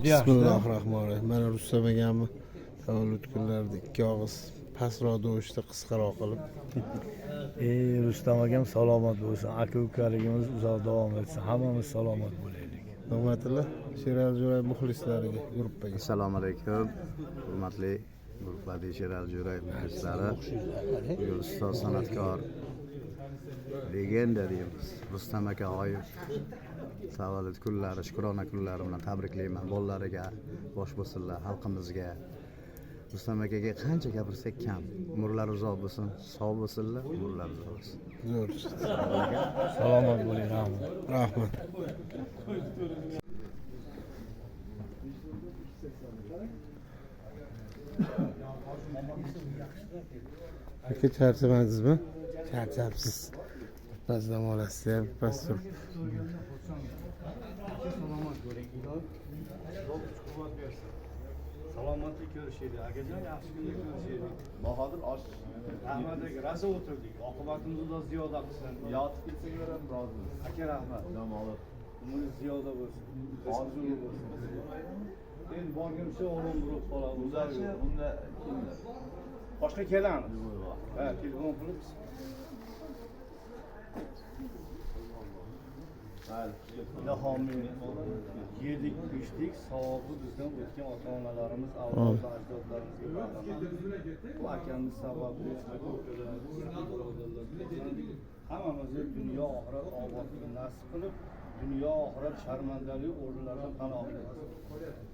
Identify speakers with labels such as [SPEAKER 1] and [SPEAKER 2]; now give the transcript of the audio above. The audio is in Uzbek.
[SPEAKER 1] Bismillahirrohmanirrohim. Mana Rustam akamni tavallud kunlarida ikki og'iz pastroq tovushda qisqaroq qilib.
[SPEAKER 2] Rustam akam salomat bo'lsin. Aka-ukaligimiz uzoq davom etsin. Hammamiz salomat bo'laylik.
[SPEAKER 1] Hurmatli Sherali Jo'ray muxlislariga, gruppaga.
[SPEAKER 3] Assalomu alaykum. Hurmatli guruhdagi Sherali Jo'ray muxlislari, ustoz san'atkor, legenda deymiz. Rustam aka g'oyib. Tavallud kunlari, shukrona kunlari bilan tabriklayman. Bolalariga, bosh bo'lsinlar, xalqimizga. Rustam akaga qancha gapirsak kam. Umrlari uzoq bo'lsin, sog' bo'lsinlar, umrlari uzoq bo'lsin.
[SPEAKER 1] Zo'r.
[SPEAKER 2] Salomat bo'ling.
[SPEAKER 1] Rahmat. Aka charchamadingizmi? Charchabsiz. Pas dam olasiz ham, pas turib.
[SPEAKER 2] Salomat bo'ling. Quvvat bersin. Salomatlik ko'rishaylik. Akajon yaxshi kunlar ko'rishaylik.
[SPEAKER 4] Bahodir osh.
[SPEAKER 2] Rahmat aka, raza o'tirdik. Oqibatimiz uzoq ziyoda qilsin.
[SPEAKER 4] Yotib ketsanglar ham rozimiz.
[SPEAKER 2] Aka rahmat.
[SPEAKER 4] Dam olib.
[SPEAKER 2] Umringiz ziyoda bo'lsin. Orzu bo'lsin. Endi borguncha o'g'lim urib qoladi.
[SPEAKER 4] Uzachi bunda kimlar?
[SPEAKER 2] Boshqa kelamiz. Ha, telefon qilib. Ilohomiy yedik, ichdik, savobi bizdan o'tgan ota-onalarimiz, avlod ajdodlarimizga bag'ishlanadi. Bu akamni sababli hammamizga dunyo oxirat obodligini nasib qilib, dunyo oxirat sharmandalik o'rinlaridan panoh bersin.